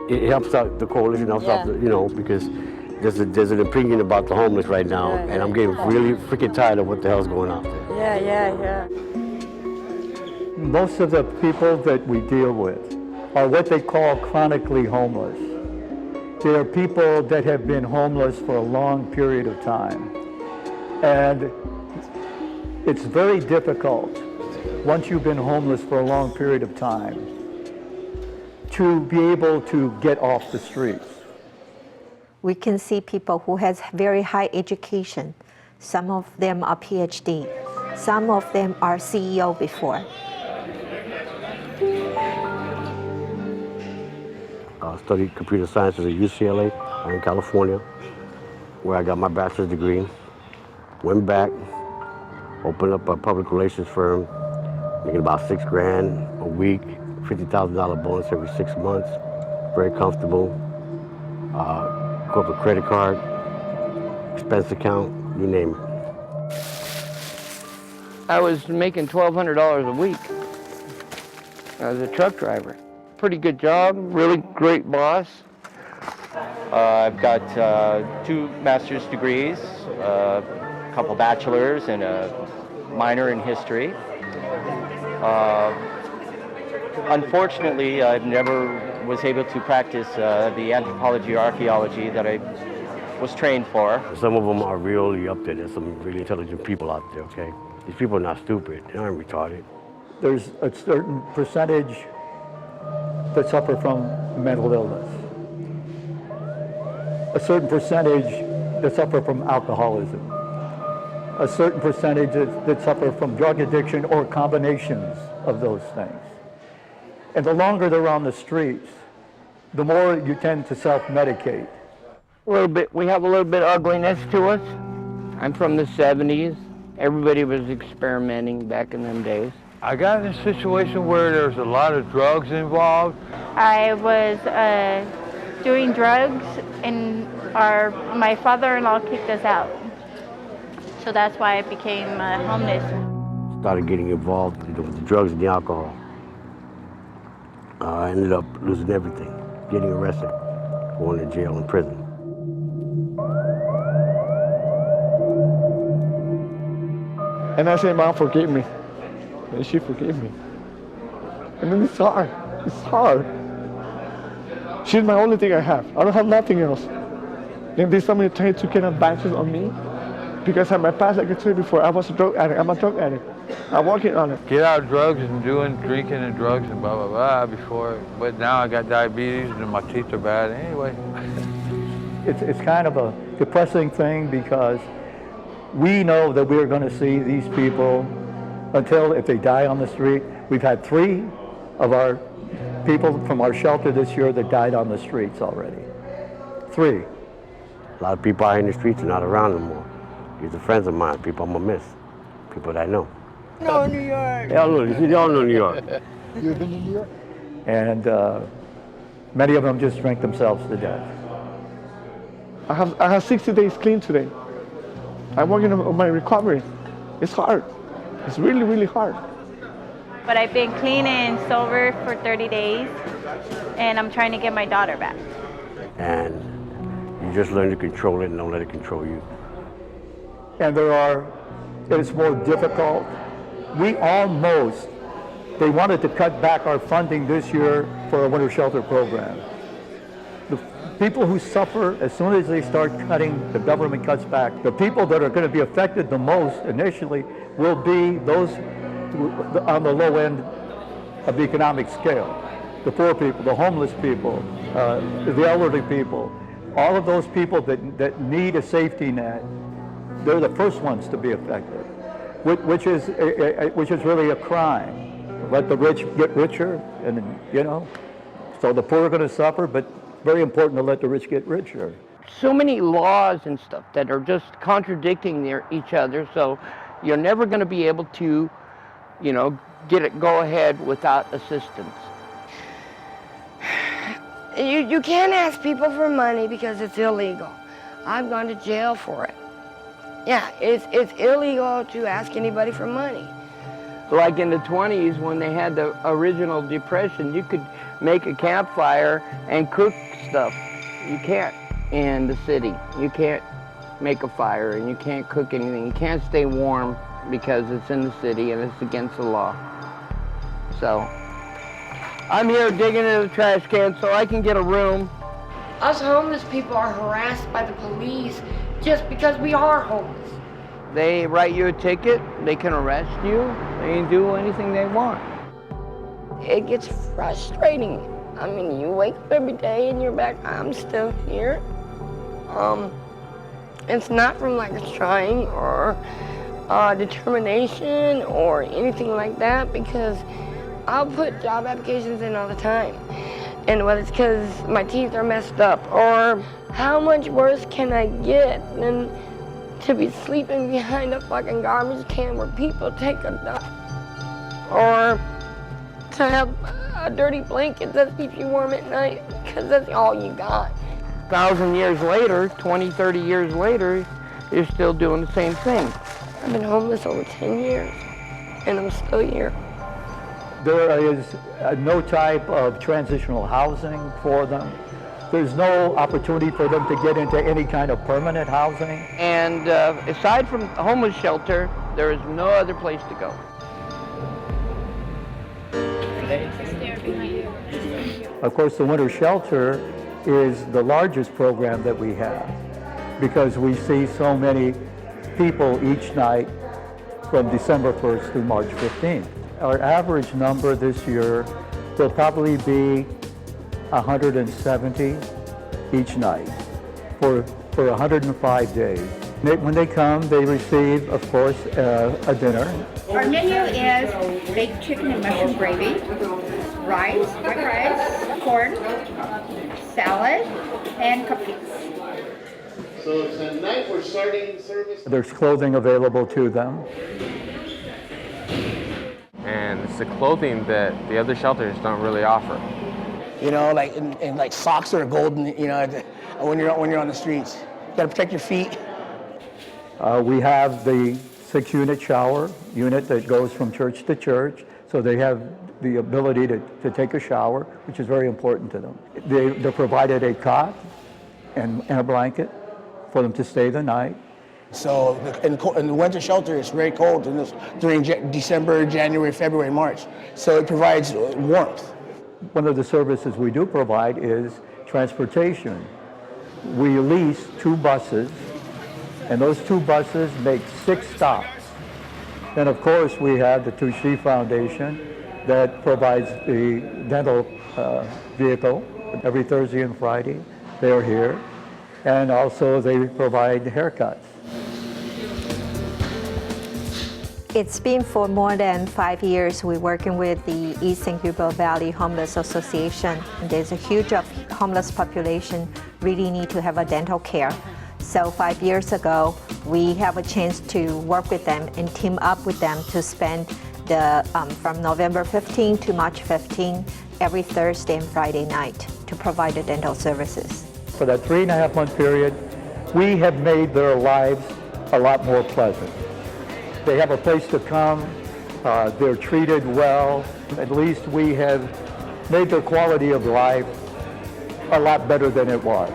It helps out, the coalition helps out, because there's an opinion about the homeless right now, and I'm getting really freaking tired of what the hell's going on there. Yeah. Most of the people that we deal with are what they call chronically homeless. They are people that have been homeless for a long period of time. And it's very difficult, once you've been homeless for a long period of time, to be able to get off the streets. We can see people who has very high education. Some of them are PhD. Some of them are CEO before. I studied computer sciences at UCLA in California, where I got my bachelor's degree. Went back, opened up a public relations firm, making about $6 grand a week, $50,000 bonus every 6 months, very comfortable. Corporate credit card, expense account, you name it. I was making $1,200 a week as a truck driver. Pretty good job, really great boss. I've got 2 master's degrees, a couple bachelors, and a minor in history. Unfortunately, I never was able to practice the anthropology or archaeology that I was trained for. Some of them are really up there. There's some really intelligent people out there, okay? These people are not stupid. They aren't retarded. There's a certain percentage that suffer from mental illness. A certain percentage that suffer from alcoholism. A certain percentage that suffer from drug addiction or combinations of those things. And the longer they're on the streets, the more you tend to self-medicate. A little bit, we have a little bit of ugliness to us. I'm from the 70s. Everybody was experimenting back in them days. I got in a situation where there's a lot of drugs involved. I was doing drugs and my father-in-law kicked us out. So that's why I became homeless. Started getting involved with the drugs and the alcohol. I ended up losing everything, getting arrested, going to jail and prison. And I said, Mom, forgive me. And she forgave me. And then it's hard. It's hard. She's my only thing I have. I don't have nothing else. Then there's somebody trying to get advantage on me. Because in my past, like I told you before, I was a drug addict. I'm a drug addict. I'm working on it. Get out of drugs and drinking and drugs and blah, blah, blah before. But now I got diabetes and my teeth are bad anyway. It's kind of a depressing thing because we know that we're going to see these people until if they die on the street. We've had 3 of our people from our shelter this year that died on the streets already. 3. A lot of people out in the streets are not around anymore. These are friends of mine, people I'm gonna miss, people that I know. No, New York. They all know New York. You've been in New York? And many of them just drink themselves to death. I have 60 days clean today. I'm working on my recovery. It's hard. It's really, really hard. But I've been clean and sober for 30 days, and I'm trying to get my daughter back. And you just learn to control it and don't let it control you. And it's more difficult. They wanted to cut back our funding this year for a winter shelter program. The people who suffer, as soon as they start cutting, the government cuts back. The people that are going to be affected the most initially will be those on the low end of the economic scale. The poor people, the homeless people, the elderly people, all of those people that need a safety net, they're the first ones to be affected, which is really a crime. Let the rich get richer, and so the poor are going to suffer, but very important to let the rich get richer. So many laws and stuff that are just contradicting each other, so You're never going to be able to, you know, go ahead without assistance. You can't ask people for money because it's illegal. I've gone to jail for it. Yeah, it's illegal to ask anybody for money. Like in the 20s when they had the original Depression, you could make a campfire and cook stuff. You can't in the city. You can't make a fire and you can't cook anything. You can't stay warm because it's in the city and it's against the law. So I'm here digging into the trash can so I can get a room. Us homeless people are harassed by the police just because we are homeless. They write you a ticket, they can arrest you, they can do anything they want. It gets frustrating. I mean, you wake up every day and you're back, I'm still here. It's not from lack of trying or determination or anything like that, because I'll put job applications in all the time. And whether it's because my teeth are messed up or how much worse can I get than to be sleeping behind a fucking garbage can where people take a dump, or to have a dirty blanket that keeps you warm at night because that's all you got. 1,000 years later, 20, 30 years later, you're still doing the same thing. I've been homeless over 10 years and I'm still here. There is no type of transitional housing for them. There's no opportunity for them to get into any kind of permanent housing. And aside from a homeless shelter, there is no other place to go. Of course, the winter shelter is the largest program that we have because we see so many people each night from December 1st through March 15th. Our average number this year will probably be 170 each night for 105 days. When they come, they receive, of course, a dinner. Our menu is baked chicken and mushroom gravy, rice, white rice, corn, salad, and cupcakes. So tonight we're starting service. There's clothing available to them. And it's the clothing that the other shelters don't really offer. You know, like and like socks are golden. You know, when you're on the streets, you gotta protect your feet. We have the 6-unit shower unit that goes from church to church, so they have the ability to take a shower, which is very important to them. They're provided a cot and a blanket for them to stay the night. So in the winter shelter, it's very cold during December, January, February, March. So it provides warmth. One of the services we do provide is transportation. We lease 2 buses, and those 2 buses make 6 stops. Then, of course, we have the Tushti Foundation that provides the dental vehicle every Thursday and Friday. They're here. And also they provide haircuts. It's been for more than 5 years we're working with the East San Gabriel Valley Homeless Association. There's a huge homeless population really need to have a dental care. So 5 years ago, we have a chance to work with them and team up with them to spend from November 15 to March 15 every Thursday and Friday night to provide the dental services. For that 3.5-month period, we have made their lives a lot more pleasant. They have a place to come, they're treated well. At least we have made their quality of life a lot better than it was.